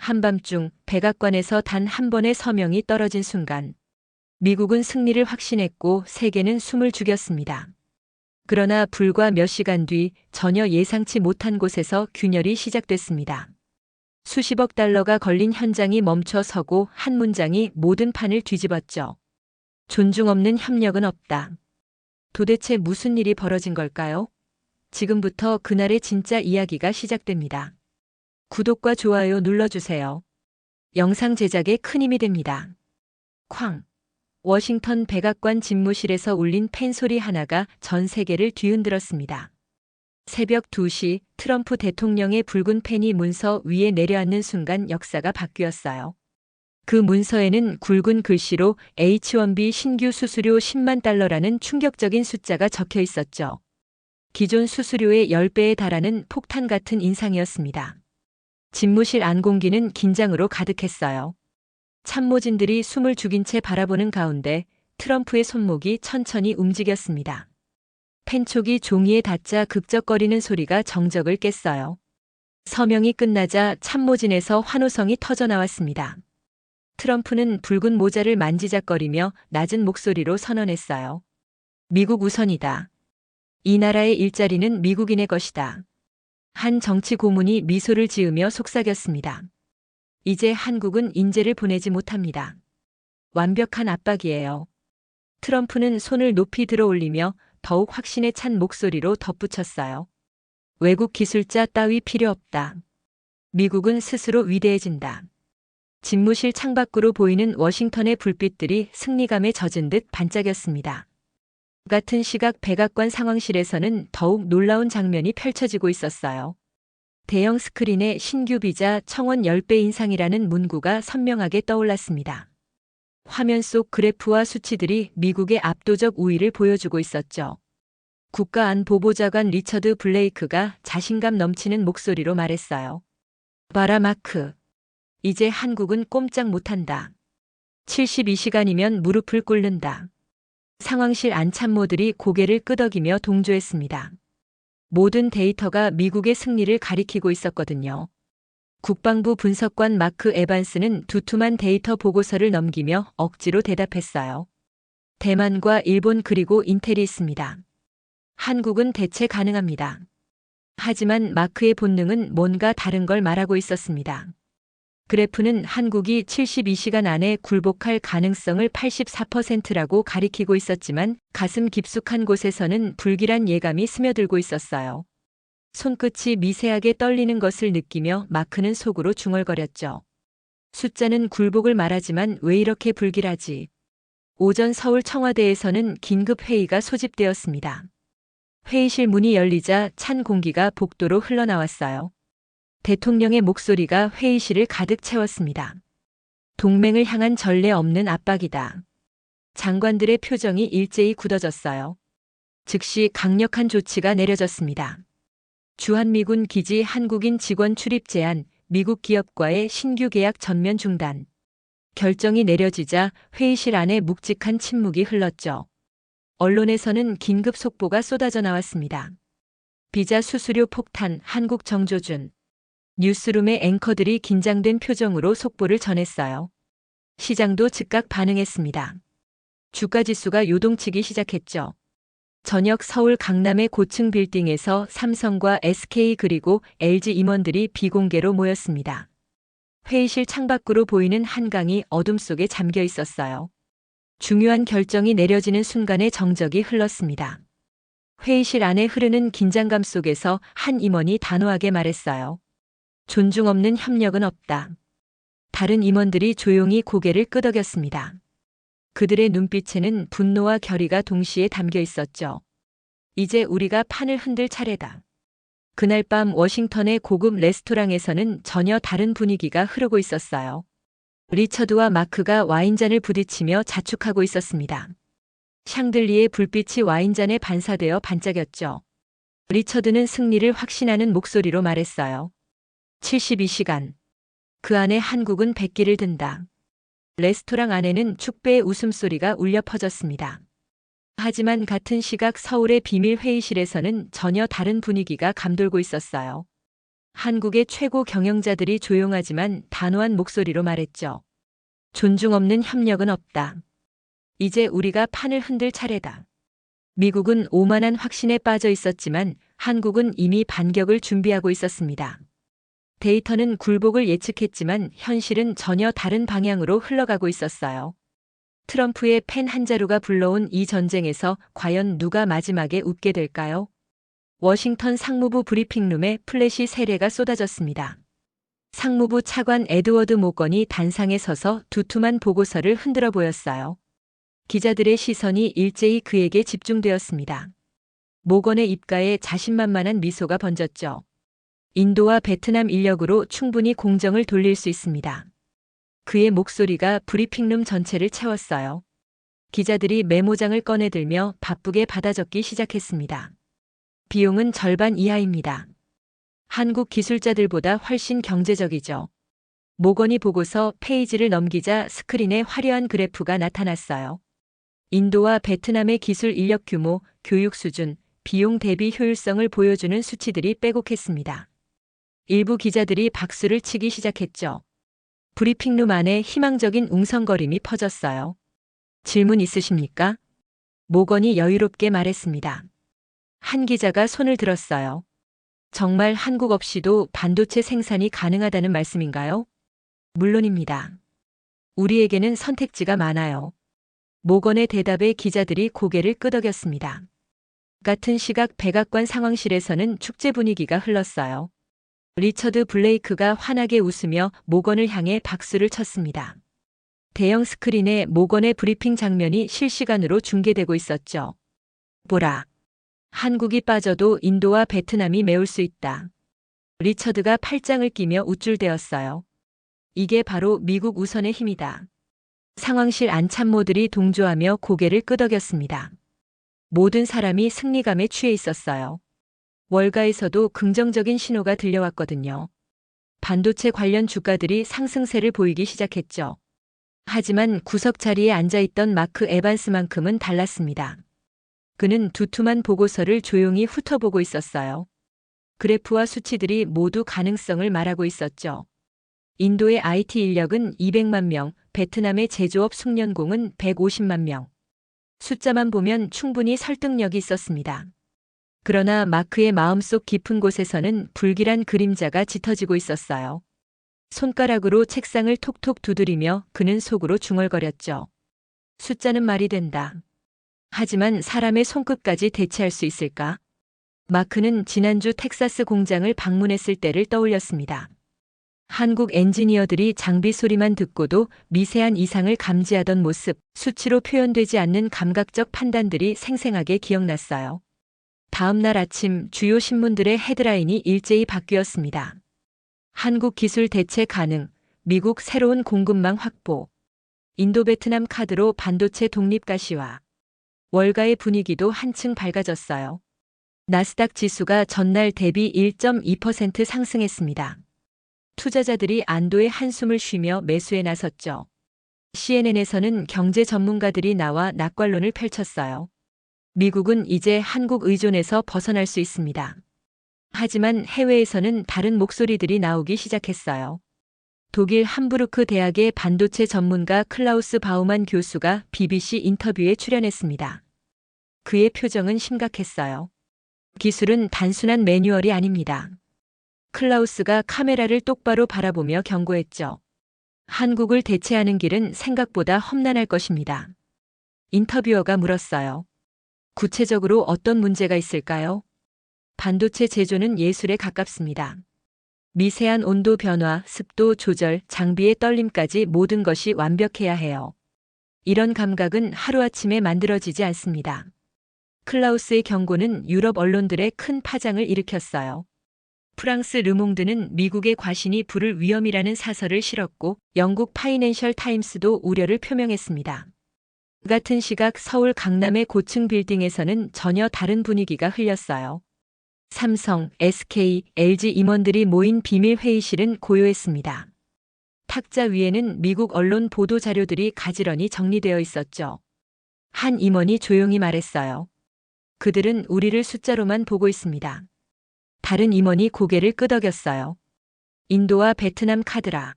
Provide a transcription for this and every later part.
한밤중 백악관에서 단 한 번의 서명이 떨어진 순간 미국은 승리를 확신했고 세계는 숨을 죽였습니다. 그러나 불과 몇 시간 뒤 전혀 예상치 못한 곳에서 균열이 시작됐습니다. 수십억 달러가 걸린 현장이 멈춰 서고 한 문장이 모든 판을 뒤집었죠. 존중 없는 협력은 없다. 도대체 무슨 일이 벌어진 걸까요? 지금부터 그날의 진짜 이야기가 시작됩니다. 구독과 좋아요 눌러주세요. 영상 제작에 큰 힘이 됩니다. 쾅! 워싱턴 백악관 집무실에서 울린 펜소리 하나가 전 세계를 뒤흔들었습니다. 새벽 2시 트럼프 대통령의 붉은 펜이 문서 위에 내려앉는 순간 역사가 바뀌었어요. 그 문서에는 굵은 글씨로 H-1B 신규 수수료 10만 달러라는 충격적인 숫자가 적혀 있었죠. 기존 수수료의 10배에 달하는 폭탄 같은 인상이었습니다. 집무실 안 공기는 긴장으로 가득했어요. 참모진들이 숨을 죽인 채 바라보는 가운데 트럼프의 손목이 천천히 움직였습니다. 펜촉이 종이에 닿자 극적거리는 소리가 정적을 깼어요. 서명이 끝나자 참모진에서 환호성이 터져 나왔습니다. 트럼프는 붉은 모자를 만지작거리며 낮은 목소리로 선언했어요. 미국 우선이다. 이 나라의 일자리는 미국인의 것이다. 한 정치 고문이 미소를 지으며 속삭였습니다. 이제 한국은 인재를 보내지 못합니다. 완벽한 압박이에요. 트럼프는 손을 높이 들어 올리며 더욱 확신에 찬 목소리로 덧붙였어요. 외국 기술자 따위 필요 없다. 미국은 스스로 위대해진다. 집무실 창밖으로 보이는 워싱턴의 불빛들이 승리감에 젖은 듯 반짝였습니다. 같은 시각 백악관 상황실에서는 더욱 놀라운 장면이 펼쳐지고 있었어요. 대형 스크린에 신규 비자 청원 10배 인상이라는 문구가 선명하게 떠올랐습니다. 화면 속 그래프와 수치들이 미국의 압도적 우위를 보여주고 있었죠. 국가안보보좌관 리처드 블레이크가 자신감 넘치는 목소리로 말했어요. 봐라 마크. 이제 한국은 꼼짝 못한다. 72시간이면 무릎을 꿇는다. 상황실 안 참모들이 고개를 끄덕이며 동조했습니다. 모든 데이터가 미국의 승리를 가리키고 있었거든요. 국방부 분석관 마크 에반스는 두툼한 데이터 보고서를 넘기며 억지로 대답했어요. 대만과 일본 그리고 인텔이 있습니다. 한국은 대체 가능합니다. 하지만 마크의 본능은 뭔가 다른 걸 말하고 있었습니다. 그래프는 한국이 72시간 안에 굴복할 가능성을 84%라고 가리키고 있었지만 가슴 깊숙한 곳에서는 불길한 예감이 스며들고 있었어요. 손끝이 미세하게 떨리는 것을 느끼며 마크는 속으로 중얼거렸죠. 숫자는 굴복을 말하지만 왜 이렇게 불길하지? 오전 서울 청와대에서는 긴급 회의가 소집되었습니다. 회의실 문이 열리자 찬 공기가 복도로 흘러나왔어요. 대통령의 목소리가 회의실을 가득 채웠습니다. 동맹을 향한 전례 없는 압박이다. 장관들의 표정이 일제히 굳어졌어요. 즉시 강력한 조치가 내려졌습니다. 주한미군 기지 한국인 직원 출입 제한, 미국 기업과의 신규 계약 전면 중단. 결정이 내려지자 회의실 안에 묵직한 침묵이 흘렀죠. 언론에서는 긴급 속보가 쏟아져 나왔습니다. 비자 수수료 폭탄, 한국 정조준. 뉴스룸의 앵커들이 긴장된 표정으로 속보를 전했어요. 시장도 즉각 반응했습니다. 주가지수가 요동치기 시작했죠. 저녁 서울 강남의 고층 빌딩에서 삼성과 SK 그리고 LG 임원들이 비공개로 모였습니다. 회의실 창밖으로 보이는 한강이 어둠 속에 잠겨 있었어요. 중요한 결정이 내려지는 순간에 정적이 흘렀습니다. 회의실 안에 흐르는 긴장감 속에서 한 임원이 단호하게 말했어요. 존중 없는 협력은 없다. 다른 임원들이 조용히 고개를 끄덕였습니다. 그들의 눈빛에는 분노와 결의가 동시에 담겨 있었죠. 이제 우리가 판을 흔들 차례다. 그날 밤 워싱턴의 고급 레스토랑에서는 전혀 다른 분위기가 흐르고 있었어요. 리처드와 마크가 와인잔을 부딪히며 자축하고 있었습니다. 샹들리의 불빛이 와인잔에 반사되어 반짝였죠. 리처드는 승리를 확신하는 목소리로 말했어요. 72시간. 그 안에 한국은 백기를 든다. 레스토랑 안에는 축배의 웃음소리가 울려 퍼졌습니다. 하지만 같은 시각 서울의 비밀 회의실에서는 전혀 다른 분위기가 감돌고 있었어요. 한국의 최고 경영자들이 조용하지만 단호한 목소리로 말했죠. 존중 없는 협력은 없다. 이제 우리가 판을 흔들 차례다. 미국은 오만한 확신에 빠져 있었지만 한국은 이미 반격을 준비하고 있었습니다. 데이터는 굴복을 예측했지만 현실은 전혀 다른 방향으로 흘러가고 있었어요. 트럼프의 펜 한 자루가 불러온 이 전쟁에서 과연 누가 마지막에 웃게 될까요? 워싱턴 상무부 브리핑룸에 플래시 세례가 쏟아졌습니다. 상무부 차관 에드워드 모건이 단상에 서서 두툼한 보고서를 흔들어 보였어요. 기자들의 시선이 일제히 그에게 집중되었습니다. 모건의 입가에 자신만만한 미소가 번졌죠. 인도와 베트남 인력으로 충분히 공정을 돌릴 수 있습니다. 그의 목소리가 브리핑룸 전체를 채웠어요. 기자들이 메모장을 꺼내들며 바쁘게 받아 적기 시작했습니다. 비용은 절반 이하입니다. 한국 기술자들보다 훨씬 경제적이죠. 모건이 보고서 페이지를 넘기자 스크린에 화려한 그래프가 나타났어요. 인도와 베트남의 기술 인력 규모, 교육 수준, 비용 대비 효율성을 보여주는 수치들이 빼곡했습니다. 일부 기자들이 박수를 치기 시작했죠. 브리핑룸 안에 희망적인 웅성거림이 퍼졌어요. 질문 있으십니까? 모건이 여유롭게 말했습니다. 한 기자가 손을 들었어요. 정말 한국 없이도 반도체 생산이 가능하다는 말씀인가요? 물론입니다. 우리에게는 선택지가 많아요. 모건의 대답에 기자들이 고개를 끄덕였습니다. 같은 시각 백악관 상황실에서는 축제 분위기가 흘렀어요. 리처드 블레이크가 환하게 웃으며 모건을 향해 박수를 쳤습니다. 대형 스크린에 모건의 브리핑 장면이 실시간으로 중계되고 있었죠. 보라. 한국이 빠져도 인도와 베트남이 메울 수 있다. 리처드가 팔짱을 끼며 우쭐대었어요. 이게 바로 미국 우선의 힘이다. 상황실 안 참모들이 동조하며 고개를 끄덕였습니다. 모든 사람이 승리감에 취해 있었어요. 월가에서도 긍정적인 신호가 들려왔거든요. 반도체 관련 주가들이 상승세를 보이기 시작했죠. 하지만 구석 자리에 앉아있던 마크 에반스만큼은 달랐습니다. 그는 두툼한 보고서를 조용히 훑어보고 있었어요. 그래프와 수치들이 모두 가능성을 말하고 있었죠. 인도의 IT 인력은 200만 명, 베트남의 제조업 숙련공은 150만 명. 숫자만 보면 충분히 설득력이 있었습니다. 그러나 마크의 마음속 깊은 곳에서는 불길한 그림자가 짙어지고 있었어요. 손가락으로 책상을 톡톡 두드리며 그는 속으로 중얼거렸죠. 숫자는 말이 된다. 하지만 사람의 손끝까지 대체할 수 있을까? 마크는 지난주 텍사스 공장을 방문했을 때를 떠올렸습니다. 한국 엔지니어들이 장비 소리만 듣고도 미세한 이상을 감지하던 모습, 수치로 표현되지 않는 감각적 판단들이 생생하게 기억났어요. 다음 날 아침 주요 신문들의 헤드라인이 일제히 바뀌었습니다. 한국 기술 대체 가능, 미국 새로운 공급망 확보, 인도 베트남 카드로 반도체 독립 가시화. 월가의 분위기도 한층 밝아졌어요. 나스닥 지수가 전날 대비 1.2% 상승했습니다. 투자자들이 안도의 한숨을 쉬며 매수에 나섰죠. CNN에서는 경제 전문가들이 나와 낙관론을 펼쳤어요. 미국은 이제 한국 의존에서 벗어날 수 있습니다. 하지만 해외에서는 다른 목소리들이 나오기 시작했어요. 독일 함부르크 대학의 반도체 전문가 클라우스 바우만 교수가 BBC 인터뷰에 출연했습니다. 그의 표정은 심각했어요. 기술은 단순한 매뉴얼이 아닙니다. 클라우스가 카메라를 똑바로 바라보며 경고했죠. 한국을 대체하는 길은 생각보다 험난할 것입니다. 인터뷰어가 물었어요. 구체적으로 어떤 문제가 있을까요? 반도체 제조는 예술에 가깝습니다. 미세한 온도 변화, 습도 조절, 장비의 떨림까지 모든 것이 완벽해야 해요. 이런 감각은 하루아침에 만들어지지 않습니다. 클라우스의 경고는 유럽 언론들의 큰 파장을 일으켰어요. 프랑스 르몽드는 미국의 과신이 부를 위험이라는 사설을 실었고 영국 파이낸셜 타임스도 우려를 표명했습니다. 같은 시각 서울 강남의 고층 빌딩에서는 전혀 다른 분위기가 흘렸어요. 삼성, SK, LG 임원들이 모인 비밀 회의실은 고요했습니다. 탁자 위에는 미국 언론 보도 자료들이 가지런히 정리되어 있었죠. 한 임원이 조용히 말했어요. 그들은 우리를 숫자로만 보고 있습니다. 다른 임원이 고개를 끄덕였어요. 인도와 베트남 카드라.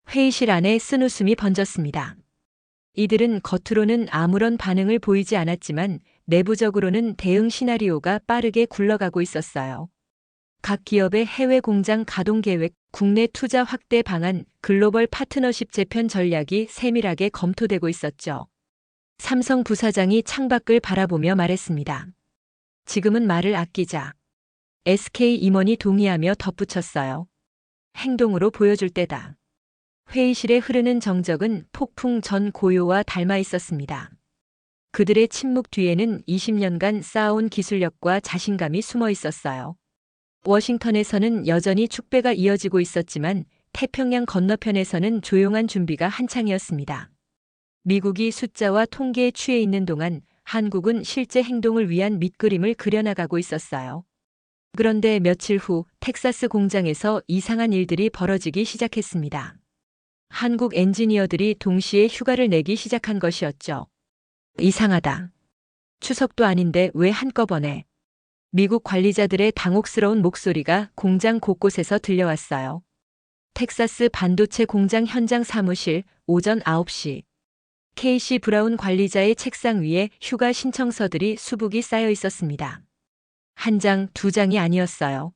회의실 안에 쓴 웃음이 번졌습니다. 이들은 겉으로는 아무런 반응을 보이지 않았지만 내부적으로는 대응 시나리오가 빠르게 굴러가고 있었어요. 각 기업의 해외 공장 가동 계획, 국내 투자 확대 방안, 글로벌 파트너십 재편 전략이 세밀하게 검토되고 있었죠. 삼성 부사장이 창밖을 바라보며 말했습니다. 지금은 말을 아끼자. SK 임원이 동의하며 덧붙였어요. 행동으로 보여줄 때다. 회의실에 흐르는 정적은 폭풍 전 고요와 닮아 있었습니다. 그들의 침묵 뒤에는 20년간 쌓아온 기술력과 자신감이 숨어 있었어요. 워싱턴에서는 여전히 축배가 이어지고 있었지만 태평양 건너편에서는 조용한 준비가 한창이었습니다. 미국이 숫자와 통계에 취해 있는 동안 한국은 실제 행동을 위한 밑그림을 그려나가고 있었어요. 그런데 며칠 후 텍사스 공장에서 이상한 일들이 벌어지기 시작했습니다. 한국 엔지니어들이 동시에 휴가를 내기 시작한 것이었죠. 이상하다. 추석도 아닌데 왜 한꺼번에? 미국 관리자들의 당혹스러운 목소리가 공장 곳곳에서 들려왔어요. 텍사스 반도체 공장 현장 사무실 오전 9시. KC 브라운 관리자의 책상 위에 휴가 신청서들이 수북이 쌓여 있었습니다. 한 장, 두 장이 아니었어요.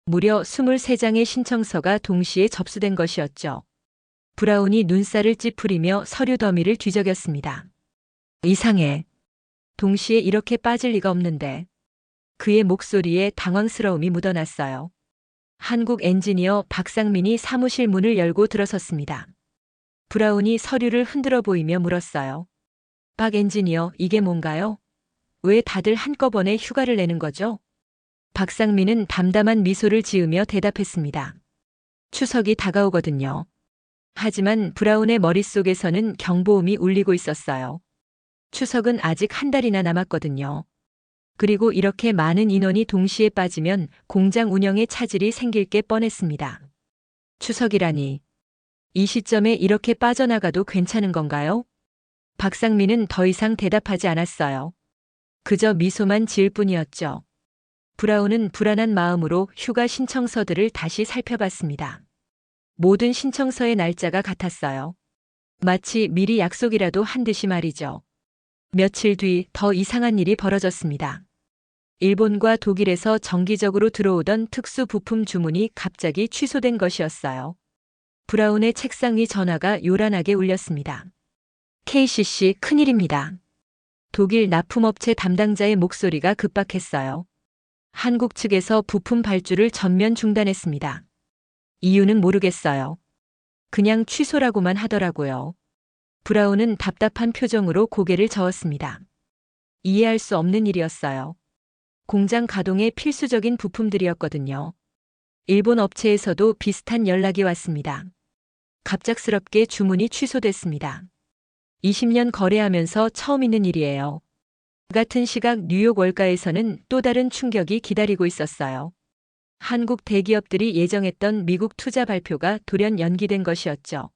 무려 23장의 신청서가 동시에 접수된 것이었죠. 브라운이 눈살을 찌푸리며 서류 더미를 뒤적였습니다. 이상해. 동시에 이렇게 빠질 리가 없는데. 그의 목소리에 당황스러움이 묻어났어요. 한국 엔지니어 박상민이 사무실 문을 열고 들어섰습니다. 브라운이 서류를 흔들어 보이며 물었어요. 박 엔지니어, 이게 뭔가요? 왜 다들 한꺼번에 휴가를 내는 거죠? 박상민은 담담한 미소를 지으며 대답했습니다. 추석이 다가오거든요. 하지만 브라운의 머릿속에서는 경보음이 울리고 있었어요. 추석은 아직 한 달이나 남았거든요. 그리고 이렇게 많은 인원이 동시에 빠지면 공장 운영에 차질이 생길 게 뻔했습니다. 추석이라니. 이 시점에 이렇게 빠져나가도 괜찮은 건가요? 박상민은 더 이상 대답하지 않았어요. 그저 미소만 지을 뿐이었죠. 브라운은 불안한 마음으로 휴가 신청서들을 다시 살펴봤습니다. 모든 신청서의 날짜가 같았어요. 마치 미리 약속이라도 한 듯이 말이죠. 며칠 뒤 더 이상한 일이 벌어졌습니다. 일본과 독일에서 정기적으로 들어오던 특수 부품 주문이 갑자기 취소된 것이었어요. 브라운의 책상 위 전화가 요란하게 울렸습니다. KCC 큰일입니다. 독일 납품업체 담당자의 목소리가 급박했어요. 한국 측에서 부품 발주를 전면 중단했습니다. 이유는 모르겠어요. 그냥 취소라고만 하더라고요. 브라운은 답답한 표정으로 고개를 저었습니다. 이해할 수 없는 일이었어요. 공장 가동에 필수적인 부품들이었거든요. 일본 업체에서도 비슷한 연락이 왔습니다. 갑작스럽게 주문이 취소됐습니다. 20년 거래하면서 처음 있는 일이에요. 같은 시각 뉴욕 월가에서는 또 다른 충격이 기다리고 있었어요. 한국 대기업들이 예정했던 미국 투자 발표가 돌연 연기된 것이었죠.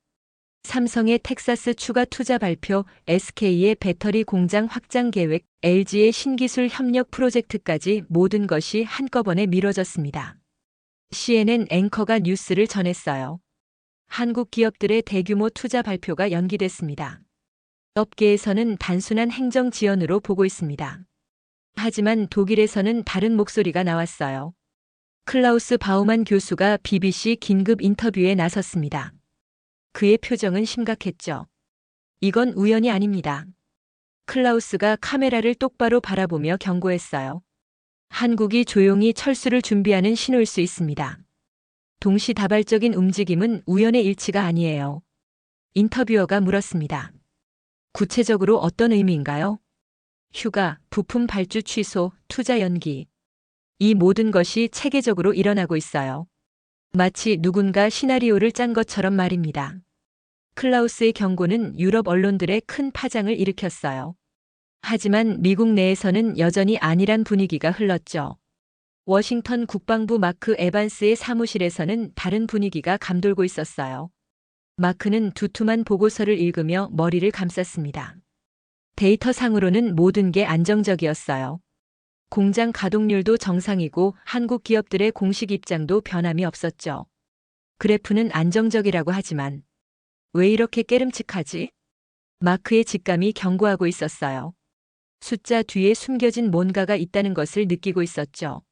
삼성의 텍사스 추가 투자 발표, SK의 배터리 공장 확장 계획, LG의 신기술 협력 프로젝트까지 모든 것이 한꺼번에 미뤄졌습니다. CNN 앵커가 뉴스를 전했어요. 한국 기업들의 대규모 투자 발표가 연기됐습니다. 업계에서는 단순한 행정 지연으로 보고 있습니다. 하지만 독일에서는 다른 목소리가 나왔어요. 클라우스 바우만 교수가 BBC 긴급 인터뷰에 나섰습니다. 그의 표정은 심각했죠. 이건 우연이 아닙니다. 클라우스가 카메라를 똑바로 바라보며 경고했어요. 한국이 조용히 철수를 준비하는 신호일 수 있습니다. 동시다발적인 움직임은 우연의 일치가 아니에요. 인터뷰어가 물었습니다. 구체적으로 어떤 의미인가요? 휴가, 부품 발주 취소, 투자 연기. 이 모든 것이 체계적으로 일어나고 있어요. 마치 누군가 시나리오를 짠 것처럼 말입니다. 클라우스의 경고는 유럽 언론들의 큰 파장을 일으켰어요. 하지만 미국 내에서는 여전히 안일한 분위기가 흘렀죠. 워싱턴 국방부 마크 에반스의 사무실에서는 다른 분위기가 감돌고 있었어요. 마크는 두툼한 보고서를 읽으며 머리를 감쌌습니다. 데이터상으로는 모든 게 안정적이었어요. 공장 가동률도 정상이고 한국 기업들의 공식 입장도 변함이 없었죠. 그래프는 안정적이라고 하지만 왜 이렇게 깨름칙하지? 마크의 직감이 경고하고 있었어요. 숫자 뒤에 숨겨진 뭔가가 있다는 것을 느끼고 있었죠.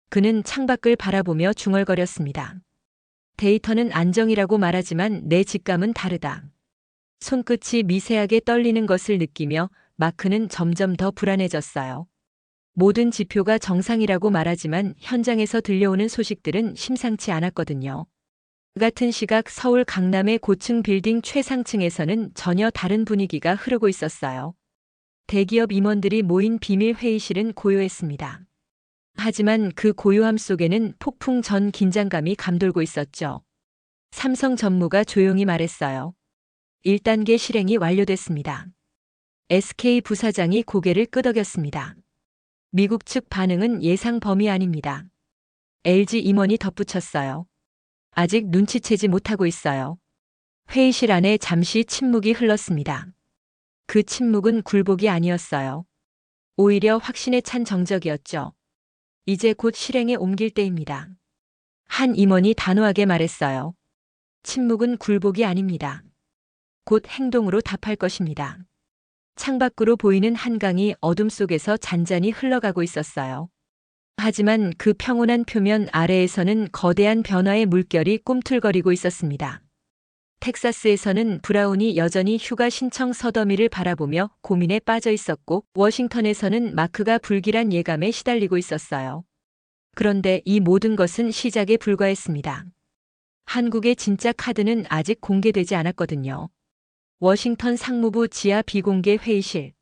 그는 창밖을 바라보며 중얼거렸습니다. 데이터는 안정이라고 말하지만 내 직감은 다르다. 손끝이 미세하게 떨리는 것을 느끼며 마크는 점점 더 불안해졌어요. 모든 지표가 정상이라고 말하지만 현장에서 들려오는 소식들은 심상치 않았거든요. 같은 시각 서울 강남의 고층 빌딩 최상층에서는 전혀 다른 분위기가 흐르고 있었어요. 대기업 임원들이 모인 비밀 회의실은 고요했습니다. 하지만 그 고요함 속에는 폭풍 전 긴장감이 감돌고 있었죠. 삼성 전무가 조용히 말했어요. 1단계 실행이 완료됐습니다. SK 부사장이 고개를 끄덕였습니다. 미국 측 반응은 예상 범위 아닙니다. LG 임원이 덧붙였어요. 아직 눈치채지 못하고 있어요. 회의실 안에 잠시 침묵이 흘렀습니다. 그 침묵은 굴복이 아니었어요. 오히려 확신에 찬 정적이었죠. 이제 곧 실행에 옮길 때입니다. 한 임원이 단호하게 말했어요. 침묵은 굴복이 아닙니다. 곧 행동으로 답할 것입니다. 창밖으로 보이는 한강이 어둠 속에서 잔잔히 흘러가고 있었어요. 하지만 그 평온한 표면 아래에서는 거대한 변화의 물결이 꿈틀거리고 있었습니다. 텍사스에서는 브라운이 여전히 휴가 신청 서더미를 바라보며 고민에 빠져 있었고, 워싱턴에서는 마크가 불길한 예감에 시달리고 있었어요. 그런데 이 모든 것은 시작에 불과했습니다. 한국의 진짜 카드는 아직 공개되지 않았거든요. 워싱턴 상무부 지하 비공개 회의실.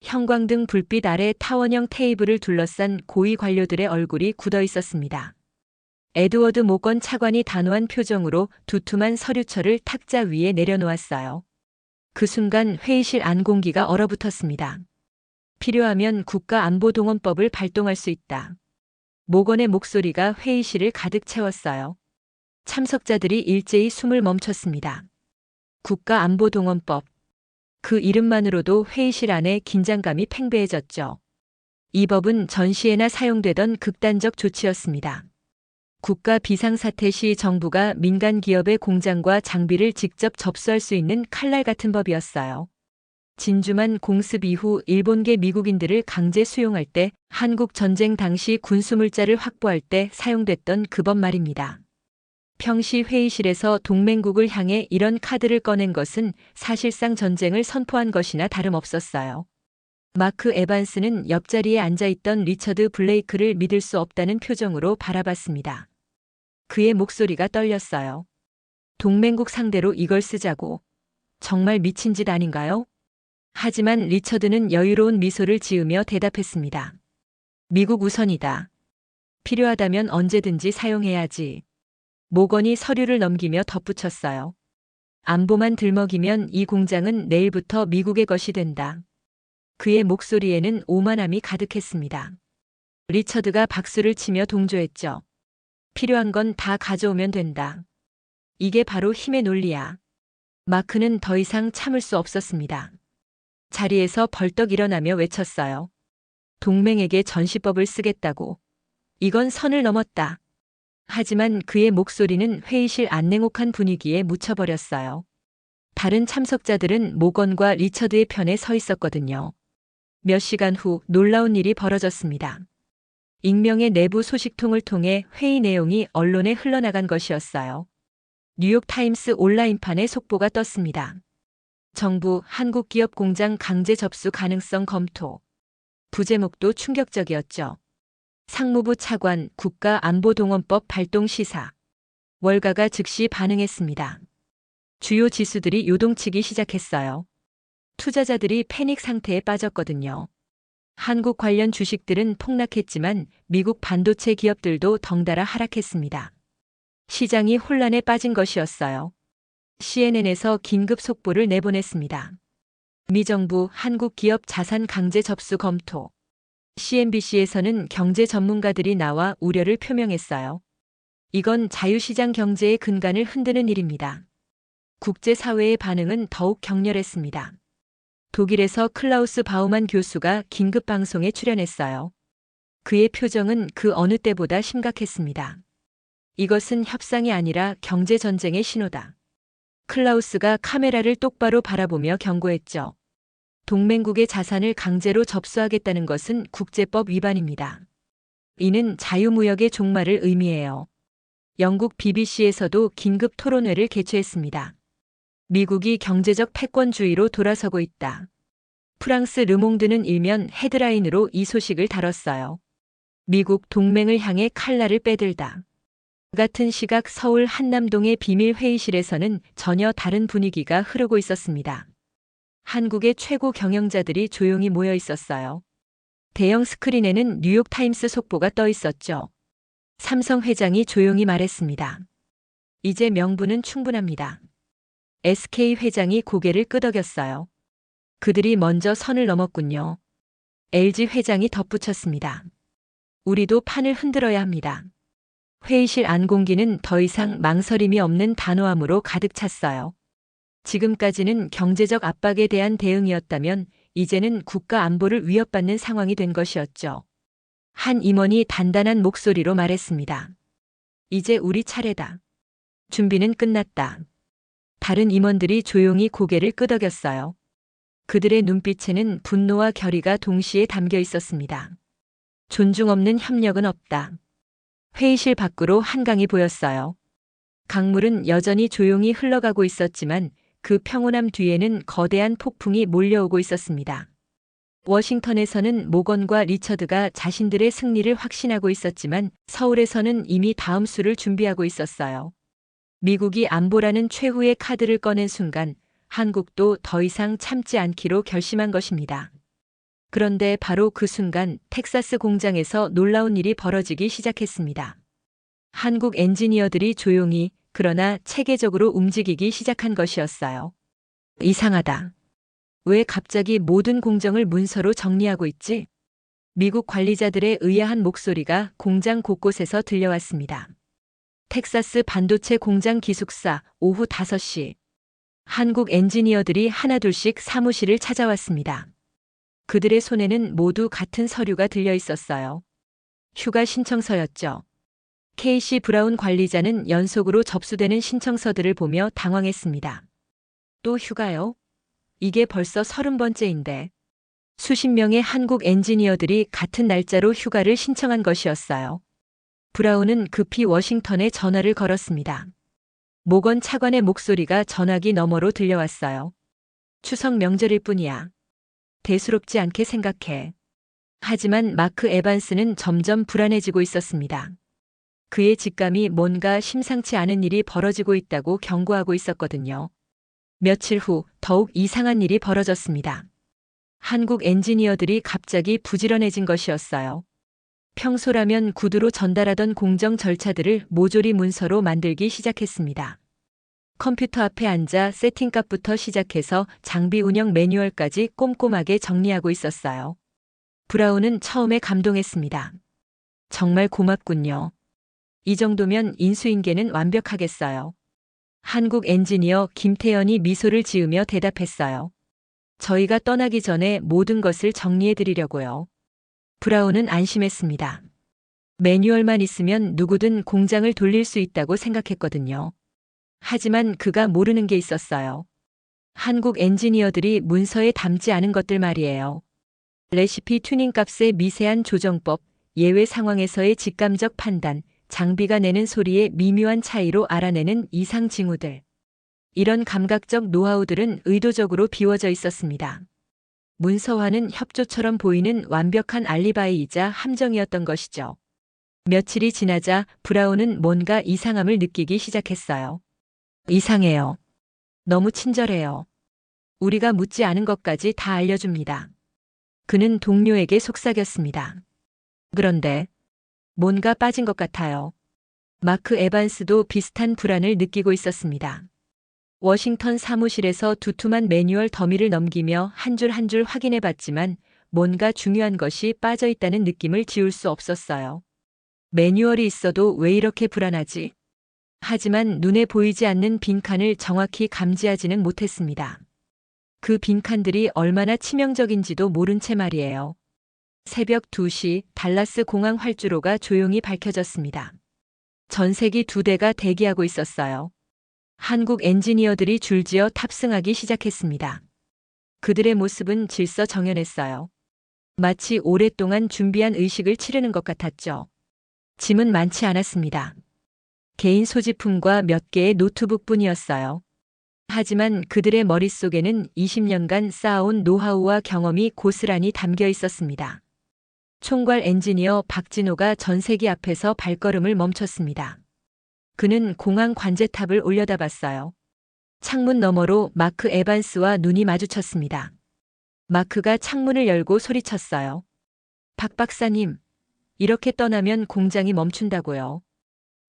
형광등 불빛 아래 타원형 테이블을 둘러싼 고위 관료들의 얼굴이 굳어 있었습니다. 에드워드 모건 차관이 단호한 표정으로 두툼한 서류철을 탁자 위에 내려놓았어요. 그 순간 회의실 안 공기가 얼어붙었습니다. 필요하면 국가안보동원법을 발동할 수 있다. 모건의 목소리가 회의실을 가득 채웠어요. 참석자들이 일제히 숨을 멈췄습니다. 국가안보동원법. 그 이름만으로도 회의실 안에 긴장감이 팽배해졌죠. 이 법은 전시에나 사용되던 극단적 조치였습니다. 국가 비상사태 시 정부가 민간 기업의 공장과 장비를 직접 접수할 수 있는 칼날 같은 법이었어요. 진주만 공습 이후 일본계 미국인들을 강제 수용할 때, 한국 전쟁 당시 군수물자를 확보할 때 사용됐던 그 법 말입니다. 평시 회의실에서 동맹국을 향해 이런 카드를 꺼낸 것은 사실상 전쟁을 선포한 것이나 다름없었어요. 마크 에반스는 옆자리에 앉아있던 리처드 블레이크를 믿을 수 없다는 표정으로 바라봤습니다. 그의 목소리가 떨렸어요. 동맹국 상대로 이걸 쓰자고. 정말 미친 짓 아닌가요? 하지만 리처드는 여유로운 미소를 지으며 대답했습니다. 미국 우선이다. 필요하다면 언제든지 사용해야지. 모건이 서류를 넘기며 덧붙였어요. 안보만 들먹이면 이 공장은 내일부터 미국의 것이 된다. 그의 목소리에는 오만함이 가득했습니다. 리처드가 박수를 치며 동조했죠. 필요한 건 다 가져오면 된다. 이게 바로 힘의 논리야. 마크는 더 이상 참을 수 없었습니다. 자리에서 벌떡 일어나며 외쳤어요. 동맹에게 전시법을 쓰겠다고. 이건 선을 넘었다. 하지만 그의 목소리는 회의실 안냉혹한 분위기에 묻혀버렸어요. 다른 참석자들은 모건과 리처드의 편에 서 있었거든요. 몇 시간 후 놀라운 일이 벌어졌습니다. 익명의 내부 소식통을 통해 회의 내용이 언론에 흘러나간 것이었어요. 뉴욕타임스 온라인판에 속보가 떴습니다. 정부 한국 기업 공장 강제 접수 가능성 검토. 부제목도 충격적이었죠. 상무부 차관 국가안보동원법 발동 시사. 월가가 즉시 반응했습니다. 주요 지수들이 요동치기 시작했어요. 투자자들이 패닉 상태에 빠졌거든요. 한국 관련 주식들은 폭락했지만 미국 반도체 기업들도 덩달아 하락했습니다. 시장이 혼란에 빠진 것이었어요. CNN에서 긴급 속보를 내보냈습니다. 미 정부 한국 기업 자산 강제 접수 검토. CNBC에서는 경제 전문가들이 나와 우려를 표명했어요. 이건 자유시장 경제의 근간을 흔드는 일입니다. 국제사회의 반응은 더욱 격렬했습니다. 독일에서 클라우스 바우만 교수가 긴급 방송에 출연했어요. 그의 표정은 그 어느 때보다 심각했습니다. 이것은 협상이 아니라 경제전쟁의 신호다. 클라우스가 카메라를 똑바로 바라보며 경고했죠. 동맹국의 자산을 강제로 접수하겠다는 것은 국제법 위반입니다. 이는 자유무역의 종말을 의미해요. 영국 BBC에서도 긴급 토론회를 개최했습니다. 미국이 경제적 패권주의로 돌아서고 있다. 프랑스 르몽드는 일면 헤드라인으로 이 소식을 다뤘어요. 미국 동맹을 향해 칼날을 빼들다. 같은 시각 서울 한남동의 비밀 회의실에서는 전혀 다른 분위기가 흐르고 있었습니다. 한국의 최고 경영자들이 조용히 모여 있었어요. 대형 스크린에는 뉴욕타임스 속보가 떠 있었죠. 삼성 회장이 조용히 말했습니다. 이제 명분은 충분합니다. SK 회장이 고개를 끄덕였어요. 그들이 먼저 선을 넘었군요. LG 회장이 덧붙였습니다. 우리도 판을 흔들어야 합니다. 회의실 안 공기는 더 이상 망설임이 없는 단호함으로 가득 찼어요. 지금까지는 경제적 압박에 대한 대응이었다면 이제는 국가 안보를 위협받는 상황이 된 것이었죠. 한 임원이 단단한 목소리로 말했습니다. 이제 우리 차례다. 준비는 끝났다. 다른 임원들이 조용히 고개를 끄덕였어요. 그들의 눈빛에는 분노와 결의가 동시에 담겨 있었습니다. 존중 없는 협력은 없다. 회의실 밖으로 한강이 보였어요. 강물은 여전히 조용히 흘러가고 있었지만 그 평온함 뒤에는 거대한 폭풍이 몰려오고 있었습니다. 워싱턴에서는 모건과 리처드가 자신들의 승리를 확신하고 있었지만 서울에서는 이미 다음 수를 준비하고 있었어요. 미국이 안보라는 최후의 카드를 꺼낸 순간 한국도 더 이상 참지 않기로 결심한 것입니다. 그런데 바로 그 순간 텍사스 공장에서 놀라운 일이 벌어지기 시작했습니다. 한국 엔지니어들이 조용히 그러나 체계적으로 움직이기 시작한 것이었어요. 이상하다. 왜 갑자기 모든 공정을 문서로 정리하고 있지? 미국 관리자들의 의아한 목소리가 공장 곳곳에서 들려왔습니다. 텍사스 반도체 공장 기숙사 오후 5시. 한국 엔지니어들이 하나둘씩 사무실을 찾아왔습니다. 그들의 손에는 모두 같은 서류가 들려 있었어요. 휴가 신청서였죠. KC 브라운 관리자는 연속으로 접수되는 신청서들을 보며 당황했습니다. 또 휴가요? 이게 벌써 30번째인데. 수십 명의 한국 엔지니어들이 같은 날짜로 휴가를 신청한 것이었어요. 브라운은 급히 워싱턴에 전화를 걸었습니다. 모건 차관의 목소리가 전화기 너머로 들려왔어요. 추석 명절일 뿐이야. 대수롭지 않게 생각해. 하지만 마크 에반스는 점점 불안해지고 있었습니다. 그의 직감이 뭔가 심상치 않은 일이 벌어지고 있다고 경고하고 있었거든요. 며칠 후 더욱 이상한 일이 벌어졌습니다. 한국 엔지니어들이 갑자기 부지런해진 것이었어요. 평소라면 구두로 전달하던 공정 절차들을 모조리 문서로 만들기 시작했습니다. 컴퓨터 앞에 앉아 세팅값부터 시작해서 장비 운영 매뉴얼까지 꼼꼼하게 정리하고 있었어요. 브라운은 처음에 감동했습니다. 정말 고맙군요. 이 정도면 인수인계는 완벽하겠어요. 한국 엔지니어 김태연이 미소를 지으며 대답했어요. 저희가 떠나기 전에 모든 것을 정리해 드리려고요. 브라운은 안심했습니다. 매뉴얼만 있으면 누구든 공장을 돌릴 수 있다고 생각했거든요. 하지만 그가 모르는 게 있었어요. 한국 엔지니어들이 문서에 담지 않은 것들 말이에요. 레시피 튜닝 값의 미세한 조정법, 예외 상황에서의 직감적 판단, 장비가 내는 소리의 미묘한 차이로 알아내는 이상 징후들. 이런 감각적 노하우들은 의도적으로 비워져 있었습니다. 문서화는 협조처럼 보이는 완벽한 알리바이이자 함정이었던 것이죠. 며칠이 지나자 브라운은 뭔가 이상함을 느끼기 시작했어요. 이상해요. 너무 친절해요. 우리가 묻지 않은 것까지 다 알려줍니다. 그는 동료에게 속삭였습니다. 그런데 뭔가 빠진 것 같아요. 마크 에반스도 비슷한 불안을 느끼고 있었습니다. 워싱턴 사무실에서 두툼한 매뉴얼 더미를 넘기며 한 줄 한 줄 확인해 봤지만 뭔가 중요한 것이 빠져 있다는 느낌을 지울 수 없었어요. 매뉴얼이 있어도 왜 이렇게 불안하지? 하지만 눈에 보이지 않는 빈칸을 정확히 감지하지는 못했습니다. 그 빈칸들이 얼마나 치명적인지도 모른 채 말이에요. 새벽 2시 달라스 공항 활주로가 조용히 밝혀졌습니다. 전세기 2대가 대기하고 있었어요. 한국 엔지니어들이 줄지어 탑승하기 시작했습니다. 그들의 모습은 질서정연했어요. 마치 오랫동안 준비한 의식을 치르는 것 같았죠. 짐은 많지 않았습니다. 개인 소지품과 몇 개의 노트북뿐이었어요. 하지만 그들의 머릿속에는 20년간 쌓아온 노하우와 경험이 고스란히 담겨 있었습니다. 총괄 엔지니어 박진호가 전세기 앞에서 발걸음을 멈췄습니다. 그는 공항 관제탑을 올려다봤어요. 창문 너머로 마크 에반스와 눈이 마주쳤습니다. 마크가 창문을 열고 소리쳤어요. 박 박사님, 이렇게 떠나면 공장이 멈춘다고요.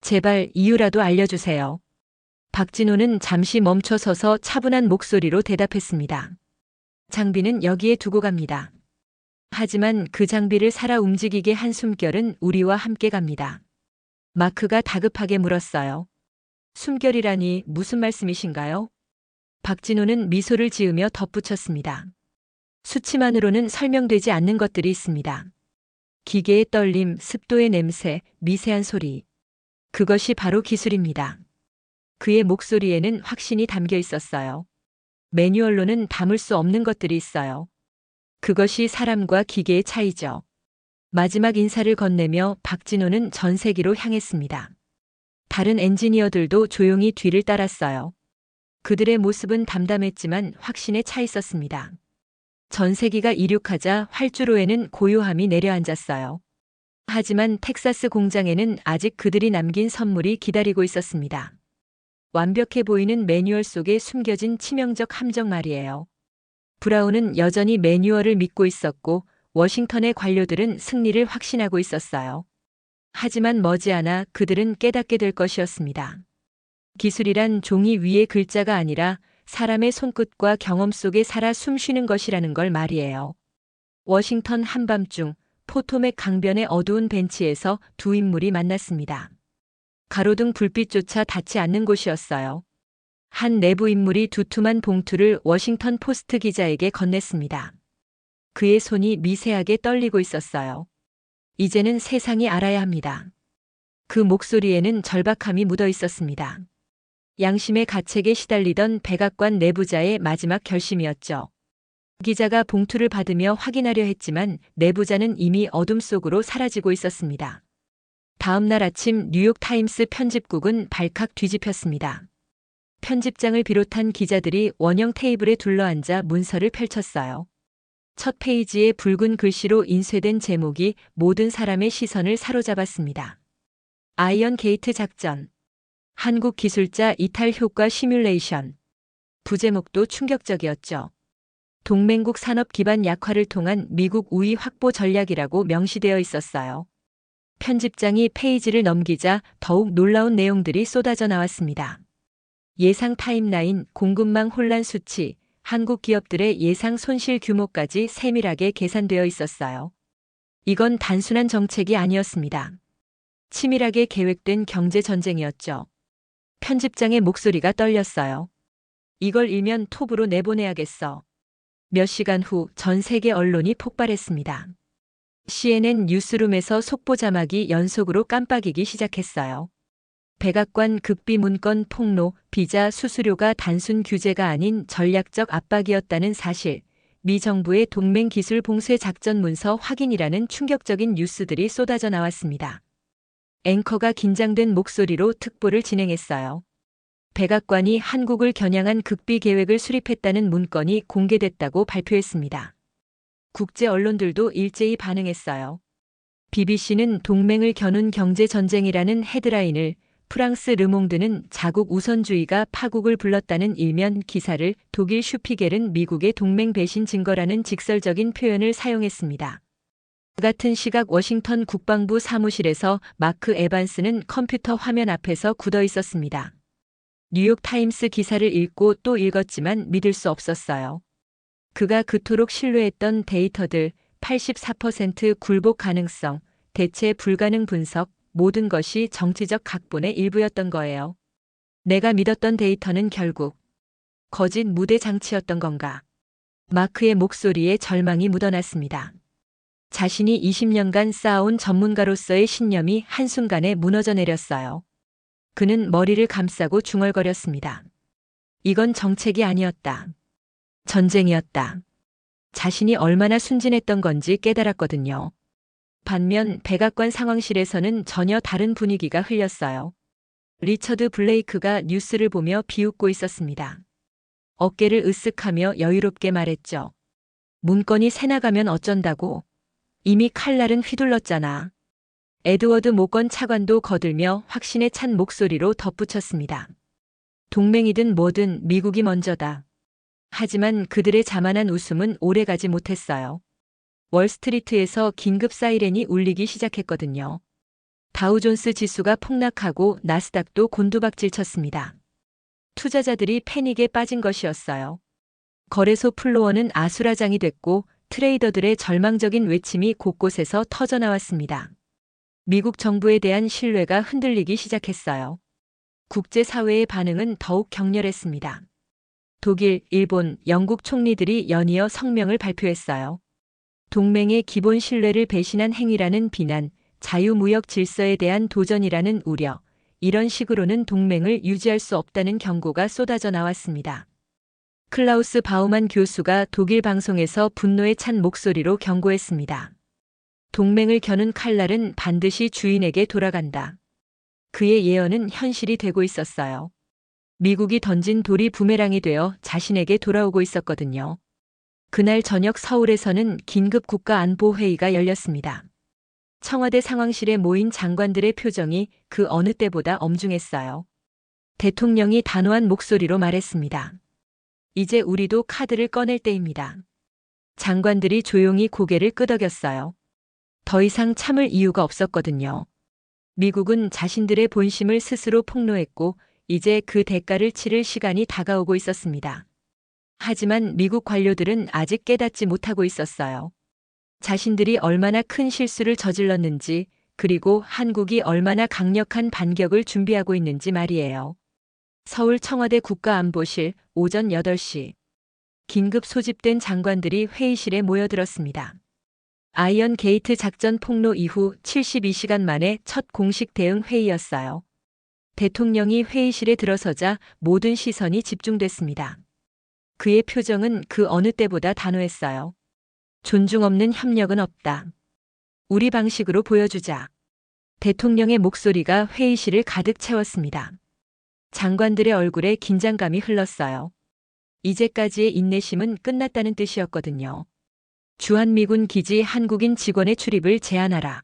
제발 이유라도 알려주세요. 박진호는 잠시 멈춰서서 차분한 목소리로 대답했습니다. 장비는 여기에 두고 갑니다. 하지만 그 장비를 살아 움직이게 한 숨결은 우리와 함께 갑니다. 마크가 다급하게 물었어요. 숨결이라니 무슨 말씀이신가요? 박진호는 미소를 지으며 덧붙였습니다. 수치만으로는 설명되지 않는 것들이 있습니다. 기계의 떨림, 습도의 냄새, 미세한 소리. 그것이 바로 기술입니다. 그의 목소리에는 확신이 담겨 있었어요. 매뉴얼로는 담을 수 없는 것들이 있어요. 그것이 사람과 기계의 차이죠. 마지막 인사를 건네며 박진호는 전세기로 향했습니다. 다른 엔지니어들도 조용히 뒤를 따랐어요. 그들의 모습은 담담했지만 확신에 차 있었습니다. 전세기가 이륙하자 활주로에는 고요함이 내려앉았어요. 하지만 텍사스 공장에는 아직 그들이 남긴 선물이 기다리고 있었습니다. 완벽해 보이는 매뉴얼 속에 숨겨진 치명적 함정 말이에요. 브라운은 여전히 매뉴얼을 믿고 있었고 워싱턴의 관료들은 승리를 확신하고 있었어요. 하지만 머지않아 그들은 깨닫게 될 것이었습니다. 기술이란 종이 위의 글자가 아니라 사람의 손끝과 경험 속에 살아 숨쉬는 것이라는 걸 말이에요. 워싱턴 한밤중 포토맥 강변의 어두운 벤치에서 두 인물이 만났습니다. 가로등 불빛조차 닿지 않는 곳이었어요. 한 내부 인물이 두툼한 봉투를 워싱턴 포스트 기자에게 건넸습니다. 그의 손이 미세하게 떨리고 있었어요. 이제는 세상이 알아야 합니다. 그 목소리에는 절박함이 묻어 있었습니다. 양심의 가책에 시달리던 백악관 내부자의 마지막 결심이었죠. 기자가 봉투를 받으며 확인하려 했지만 내부자는 이미 어둠 속으로 사라지고 있었습니다. 다음 날 아침 뉴욕 타임스 편집국은 발칵 뒤집혔습니다. 편집장을 비롯한 기자들이 원형 테이블에 둘러앉아 문서를 펼쳤어요. 첫 페이지에 붉은 글씨로 인쇄된 제목이 모든 사람의 시선을 사로잡았습니다. 아이언 게이트 작전. 한국 기술자 이탈 효과 시뮬레이션. 부제목도 충격적이었죠. 동맹국 산업 기반 약화를 통한 미국 우위 확보 전략이라고 명시되어 있었어요. 편집장이 페이지를 넘기자 더욱 놀라운 내용들이 쏟아져 나왔습니다. 예상 타임라인, 공급망 혼란 수치, 한국 기업들의 예상 손실 규모까지 세밀하게 계산되어 있었어요. 이건 단순한 정책이 아니었습니다. 치밀하게 계획된 경제 전쟁이었죠. 편집장의 목소리가 떨렸어요. 이걸 일면 톱으로 내보내야겠어. 몇 시간 후 전 세계 언론이 폭발했습니다. CNN 뉴스룸에서 속보 자막이 연속으로 깜빡이기 시작했어요. 백악관 극비 문건 폭로, 비자 수수료가 단순 규제가 아닌 전략적 압박이었다는 사실, 미 정부의 동맹 기술 봉쇄 작전 문서 확인이라는 충격적인 뉴스들이 쏟아져 나왔습니다. 앵커가 긴장된 목소리로 특보를 진행했어요. 백악관이 한국을 겨냥한 극비 계획을 수립했다는 문건이 공개됐다고 발표했습니다. 국제 언론들도 일제히 반응했어요. BBC는 동맹을 겨눈 경제 전쟁이라는 헤드라인을, 프랑스 르몽드는 자국 우선주의가 파국을 불렀다는 일면 기사를, 독일 슈피겔은 미국의 동맹 배신 증거라는 직설적인 표현을 사용했습니다. 같은 시각 워싱턴 국방부 사무실에서 마크 에반스는 컴퓨터 화면 앞에서 굳어 있었습니다. 뉴욕 타임스 기사를 읽고 또 읽었지만 믿을 수 없었어요. 그가 그토록 신뢰했던 데이터들, 84% 굴복 가능성, 대체 불가능 분석, 모든 것이 정치적 각본의 일부였던 거예요. 내가 믿었던 데이터는 결국 거짓 무대 장치였던 건가? 마크의 목소리에 절망이 묻어났습니다. 자신이 20년간 쌓아온 전문가로서의 신념이 한순간에 무너져 내렸어요. 그는 머리를 감싸고 중얼거렸습니다. 이건 정책이 아니었다. 전쟁이었다. 자신이 얼마나 순진했던 건지 깨달았거든요. 반면 백악관 상황실에서는 전혀 다른 분위기가 흘렸어요. 리처드 블레이크가 뉴스를 보며 비웃고 있었습니다. 어깨를 으쓱하며 여유롭게 말했죠. 문건이 새나가면 어쩐다고. 이미 칼날은 휘둘렀잖아. 에드워드 모건 차관도 거들며 확신에 찬 목소리로 덧붙였습니다. 동맹이든 뭐든 미국이 먼저다. 하지만 그들의 자만한 웃음은 오래가지 못했어요. 월스트리트에서 긴급 사이렌이 울리기 시작했거든요. 다우존스 지수가 폭락하고 나스닥도 곤두박질 쳤습니다. 투자자들이 패닉에 빠진 것이었어요. 거래소 플로어는 아수라장이 됐고 트레이더들의 절망적인 외침이 곳곳에서 터져나왔습니다. 미국 정부에 대한 신뢰가 흔들리기 시작했어요. 국제사회의 반응은 더욱 격렬했습니다. 독일, 일본, 영국 총리들이 연이어 성명을 발표했어요. 동맹의 기본 신뢰를 배신한 행위라는 비난, 자유무역 질서에 대한 도전이라는 우려, 이런 식으로는 동맹을 유지할 수 없다는 경고가 쏟아져 나왔습니다. 클라우스 바우만 교수가 독일 방송에서 분노에 찬 목소리로 경고했습니다. 동맹을 겨눈 칼날은 반드시 주인에게 돌아간다. 그의 예언은 현실이 되고 있었어요. 미국이 던진 돌이 부메랑이 되어 자신에게 돌아오고 있었거든요. 그날 저녁 서울에서는 긴급 국가안보회의가 열렸습니다. 청와대 상황실에 모인 장관들의 표정이 그 어느 때보다 엄중했어요. 대통령이 단호한 목소리로 말했습니다. 이제 우리도 카드를 꺼낼 때입니다. 장관들이 조용히 고개를 끄덕였어요. 더 이상 참을 이유가 없었거든요. 미국은 자신들의 본심을 스스로 폭로했고 이제 그 대가를 치를 시간이 다가오고 있었습니다. 하지만 미국 관료들은 아직 깨닫지 못하고 있었어요. 자신들이 얼마나 큰 실수를 저질렀는지, 그리고 한국이 얼마나 강력한 반격을 준비하고 있는지 말이에요. 서울 청와대 국가안보실 오전 8시. 긴급 소집된 장관들이 회의실에 모여들었습니다. 아이언 게이트 작전 폭로 이후 72시간 만에 첫 공식 대응 회의였어요. 대통령이 회의실에 들어서자 모든 시선이 집중됐습니다. 그의 표정은 그 어느 때보다 단호했어요. 존중 없는 협력은 없다. 우리 방식으로 보여주자. 대통령의 목소리가 회의실을 가득 채웠습니다. 장관들의 얼굴에 긴장감이 흘렀어요. 이제까지의 인내심은 끝났다는 뜻이었거든요. 주한미군 기지 한국인 직원의 출입을 제한하라.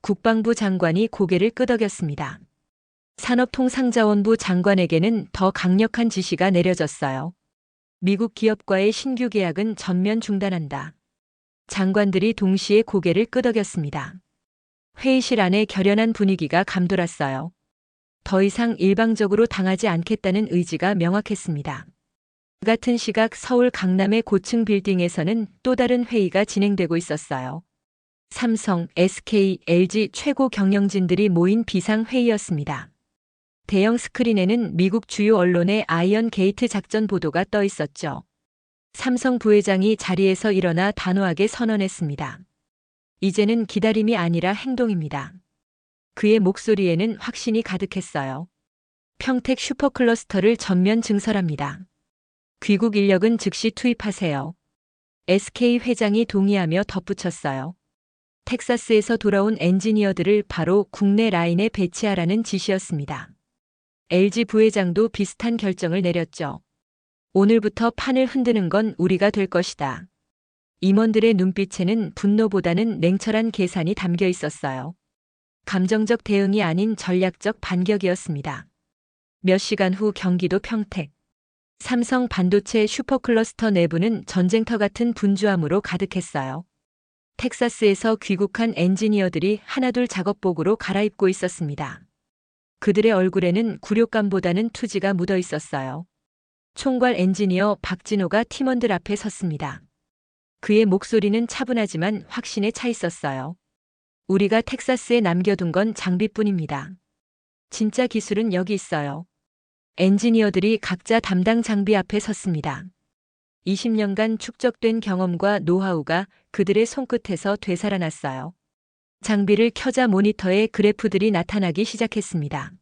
국방부 장관이 고개를 끄덕였습니다. 산업통상자원부 장관에게는 더 강력한 지시가 내려졌어요. 미국 기업과의 신규 계약은 전면 중단한다. 장관들이 동시에 고개를 끄덕였습니다. 회의실 안에 결연한 분위기가 감돌았어요. 더 이상 일방적으로 당하지 않겠다는 의지가 명확했습니다. 같은 시각 서울 강남의 고층 빌딩에서는 또 다른 회의가 진행되고 있었어요. 삼성, SK, LG 최고 경영진들이 모인 비상회의였습니다. 대형 스크린에는 미국 주요 언론의 아이언 게이트 작전 보도가 떠 있었죠. 삼성 부회장이 자리에서 일어나 단호하게 선언했습니다. 이제는 기다림이 아니라 행동입니다. 그의 목소리에는 확신이 가득했어요. 평택 슈퍼클러스터를 전면 증설합니다. 귀국 인력은 즉시 투입하세요. SK 회장이 동의하며 덧붙였어요. 텍사스에서 돌아온 엔지니어들을 바로 국내 라인에 배치하라는 지시였습니다. LG 부회장도 비슷한 결정을 내렸죠. 오늘부터 판을 흔드는 건 우리가 될 것이다. 임원들의 눈빛에는 분노보다는 냉철한 계산이 담겨 있었어요. 감정적 대응이 아닌 전략적 반격이었습니다. 몇 시간 후 경기도 평택. 삼성 반도체 슈퍼클러스터 내부는 전쟁터 같은 분주함으로 가득했어요. 텍사스에서 귀국한 엔지니어들이 하나둘 작업복으로 갈아입고 있었습니다. 그들의 얼굴에는 굴욕감보다는 투지가 묻어 있었어요. 총괄 엔지니어 박진호가 팀원들 앞에 섰습니다. 그의 목소리는 차분하지만 확신에 차 있었어요. 우리가 텍사스에 남겨둔 건 장비뿐입니다. 진짜 기술은 여기 있어요. 엔지니어들이 각자 담당 장비 앞에 섰습니다. 20년간 축적된 경험과 노하우가 그들의 손끝에서 되살아났어요. 장비를 켜자 모니터에 그래프들이 나타나기 시작했습니다.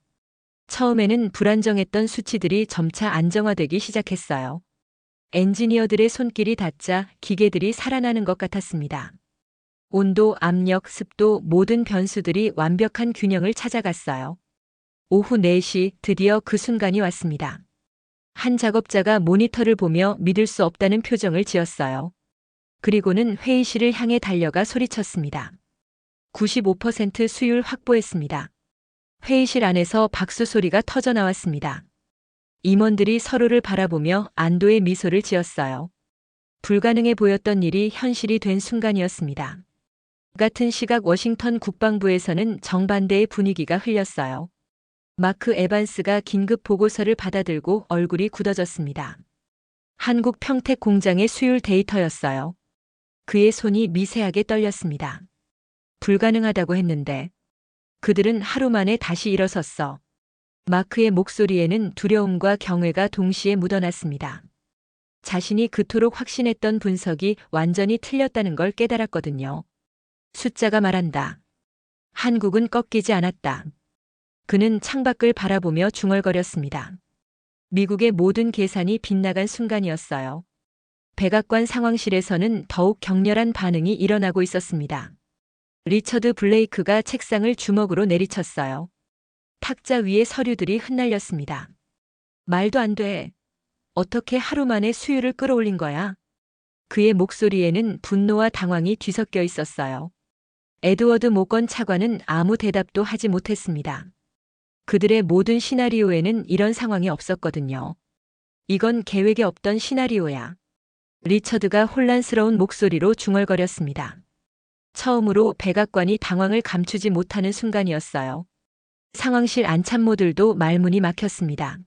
처음에는 불안정했던 수치들이 점차 안정화되기 시작했어요. 엔지니어들의 손길이 닿자 기계들이 살아나는 것 같았습니다. 온도, 압력, 습도 모든 변수들이 완벽한 균형을 찾아갔어요. 오후 4시 드디어 그 순간이 왔습니다. 한 작업자가 모니터를 보며 믿을 수 없다는 표정을 지었어요. 그리고는 회의실을 향해 달려가 소리쳤습니다. 95% 수율 확보했습니다. 회의실 안에서 박수 소리가 터져 나왔습니다. 임원들이 서로를 바라보며 안도의 미소를 지었어요. 불가능해 보였던 일이 현실이 된 순간이었습니다. 같은 시각 워싱턴 국방부에서는 정반대의 분위기가 흘렸어요. 마크 에반스가 긴급 보고서를 받아들고 얼굴이 굳어졌습니다. 한국 평택 공장의 수율 데이터였어요. 그의 손이 미세하게 떨렸습니다. 불가능하다고 했는데 그들은 하루 만에 다시 일어섰어. 마크의 목소리에는 두려움과 경외가 동시에 묻어났습니다. 자신이 그토록 확신했던 분석이 완전히 틀렸다는 걸 깨달았거든요. 숫자가 말한다. 한국은 꺾이지 않았다. 그는 창밖을 바라보며 중얼거렸습니다. 미국의 모든 계산이 빗나간 순간이었어요. 백악관 상황실에서는 더욱 격렬한 반응이 일어나고 있었습니다. 리처드 블레이크가 책상을 주먹으로 내리쳤어요. 탁자 위에 서류들이 흩날렸습니다. 말도 안 돼. 어떻게 하루 만에 수율을 끌어올린 거야? 그의 목소리에는 분노와 당황이 뒤섞여 있었어요. 에드워드 모건 차관은 아무 대답도 하지 못했습니다. 그들의 모든 시나리오에는 이런 상황이 없었거든요. 이건 계획에 없던 시나리오야. 리처드가 혼란스러운 목소리로 중얼거렸습니다. 처음으로 백악관이 당황을 감추지 못하는 순간이었어요. 상황실 안참모들도 말문이 막혔습니다.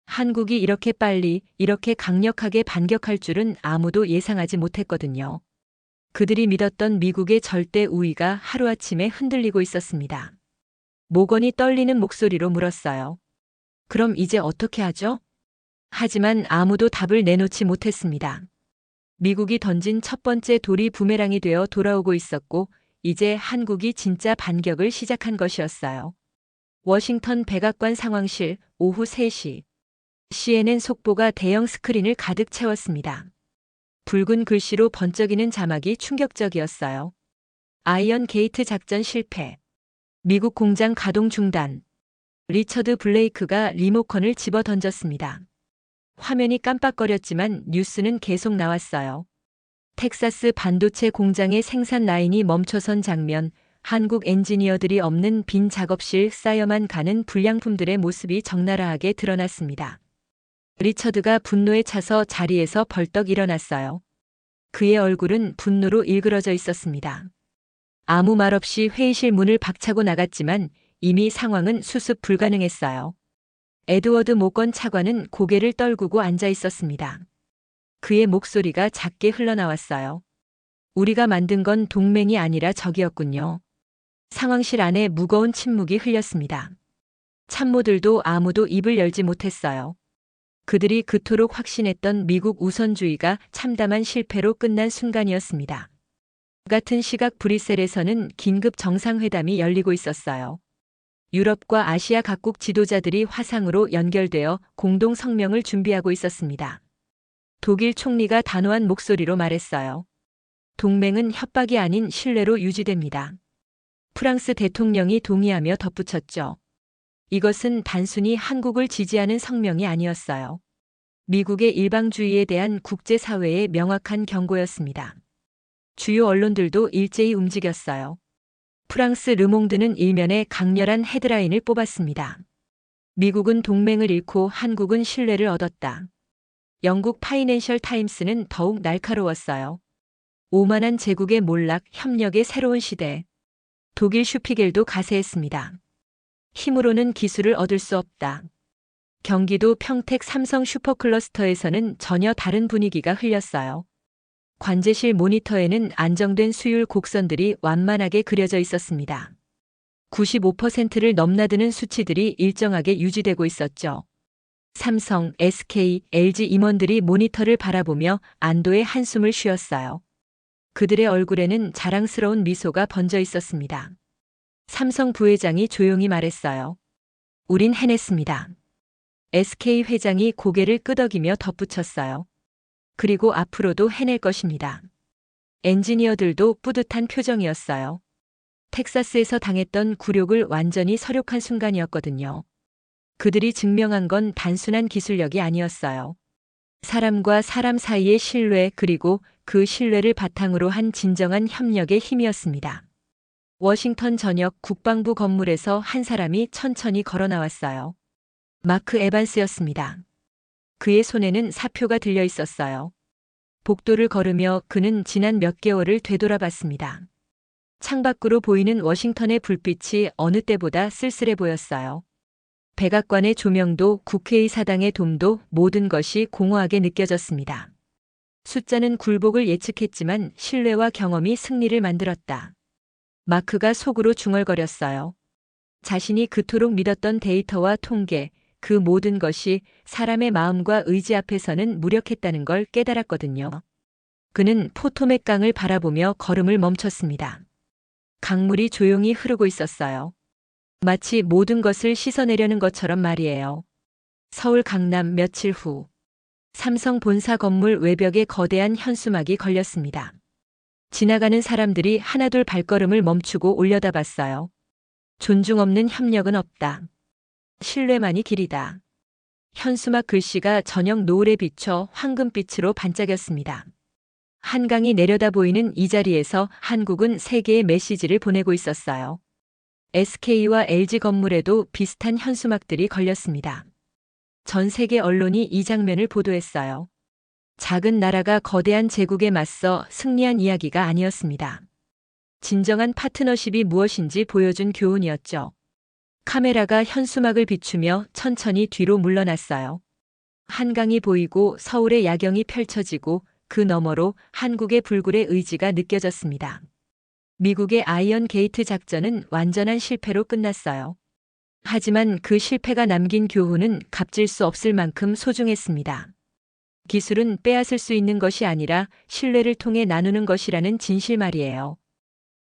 한국이 이렇게 빨리, 이렇게 강력하게 반격할 줄은 아무도 예상하지 못했거든요. 그들이 믿었던 미국의 절대 우위가 하루아침에 흔들리고 있었습니다. 모건이 떨리는 목소리로 물었어요. 그럼 이제 어떻게 하죠? 하지만 아무도 답을 내놓지 못했습니다. 미국이 던진 첫 번째 돌이 부메랑이 되어 돌아오고 있었고, 이제 한국이 진짜 반격을 시작한 것이었어요. 워싱턴 백악관 상황실 오후 3시. CNN 속보가 대형 스크린을 가득 채웠습니다. 붉은 글씨로 번쩍이는 자막이 충격적이었어요. 아이언 게이트 작전 실패. 미국 공장 가동 중단. 리처드 블레이크가 리모컨을 집어 던졌습니다. 화면이 깜빡거렸지만 뉴스는 계속 나왔어요. 텍사스 반도체 공장의 생산 라인이 멈춰선 장면, 한국 엔지니어들이 없는 빈 작업실 쌓여만 가는 불량품들의 모습이 적나라하게 드러났습니다. 리처드가 분노에 차서 자리에서 벌떡 일어났어요. 그의 얼굴은 분노로 일그러져 있었습니다. 아무 말 없이 회의실 문을 박차고 나갔지만 이미 상황은 수습 불가능했어요. 에드워드 모건 차관은 고개를 떨구고 앉아 있었습니다. 그의 목소리가 작게 흘러나왔어요. 우리가 만든 건 동맹이 아니라 적이었군요. 상황실 안에 무거운 침묵이 흘렸습니다. 참모들도 아무도 입을 열지 못했어요. 그들이 그토록 확신했던 미국 우선주의가 참담한 실패로 끝난 순간이었습니다. 같은 시각 브뤼셀에서는 긴급 정상회담이 열리고 있었어요. 유럽과 아시아 각국 지도자들이 화상으로 연결되어 공동 성명을 준비하고 있었습니다. 독일 총리가 단호한 목소리로 말했어요. 동맹은 협박이 아닌 신뢰로 유지됩니다. 프랑스 대통령이 동의하며 덧붙였죠. 이것은 단순히 한국을 지지하는 성명이 아니었어요. 미국의 일방주의에 대한 국제사회의 명확한 경고였습니다. 주요 언론들도 일제히 움직였어요. 프랑스 르몽드는 일면에 강렬한 헤드라인을 뽑았습니다. 미국은 동맹을 잃고 한국은 신뢰를 얻었다. 영국 파이낸셜 타임스는 더욱 날카로웠어요. 오만한 제국의 몰락, 협력의 새로운 시대. 독일 슈피겔도 가세했습니다. 힘으로는 기술을 얻을 수 없다. 경기도 평택 삼성 슈퍼클러스터에서는 전혀 다른 분위기가 흘렸어요. 관제실 모니터에는 안정된 수율 곡선들이 완만하게 그려져 있었습니다. 95%를 넘나드는 수치들이 일정하게 유지되고 있었죠. 삼성, SK, LG 임원들이 모니터를 바라보며 안도의 한숨을 쉬었어요. 그들의 얼굴에는 자랑스러운 미소가 번져 있었습니다. 삼성 부회장이 조용히 말했어요. 우린 해냈습니다. SK 회장이 고개를 끄덕이며 덧붙였어요. 그리고 앞으로도 해낼 것입니다. 엔지니어들도 뿌듯한 표정이었어요. 텍사스에서 당했던 굴욕을 완전히 설욕한 순간이었거든요. 그들이 증명한 건 단순한 기술력이 아니었어요. 사람과 사람 사이의 신뢰 그리고 그 신뢰를 바탕으로 한 진정한 협력의 힘이었습니다. 워싱턴 전역 국방부 건물에서 한 사람이 천천히 걸어 나왔어요. 마크 에반스였습니다. 그의 손에는 사표가 들려 있었어요. 복도를 걸으며 그는 지난 몇 개월을 되돌아봤습니다. 창밖으로 보이는 워싱턴의 불빛이 어느 때보다 쓸쓸해 보였어요. 백악관의 조명도 국회의 사당의 돔도 모든 것이 공허하게 느껴졌습니다. 숫자는 굴복을 예측했지만 신뢰와 경험이 승리를 만들었다. 마크가 속으로 중얼거렸어요. 자신이 그토록 믿었던 데이터와 통계, 그 모든 것이 사람의 마음과 의지 앞에서는 무력했다는 걸 깨달았거든요. 그는 포토맥 강을 바라보며 걸음을 멈췄습니다. 강물이 조용히 흐르고 있었어요. 마치 모든 것을 씻어내려는 것처럼 말이에요. 서울 강남 며칠 후 삼성 본사 건물 외벽에 거대한 현수막이 걸렸습니다. 지나가는 사람들이 하나둘 발걸음을 멈추고 올려다봤어요. 존중 없는 협력은 없다. 신뢰만이 길이다. 현수막 글씨가 저녁 노을에 비춰 황금빛으로 반짝였습니다. 한강이 내려다 보이는 이 자리에서 한국은 세계에 메시지를 보내고 있었어요. SK와 LG 건물에도 비슷한 현수막들이 걸렸습니다. 전 세계 언론이 이 장면을 보도했어요. 작은 나라가 거대한 제국에 맞서 승리한 이야기가 아니었습니다. 진정한 파트너십이 무엇인지 보여준 교훈이었죠. 카메라가 현수막을 비추며 천천히 뒤로 물러났어요. 한강이 보이고 서울의 야경이 펼쳐지고 그 너머로 한국의 불굴의 의지가 느껴졌습니다. 미국의 아이언 게이트 작전은 완전한 실패로 끝났어요. 하지만 그 실패가 남긴 교훈은 값질 수 없을 만큼 소중했습니다. 기술은 빼앗을 수 있는 것이 아니라 신뢰를 통해 나누는 것이라는 진실 말이에요.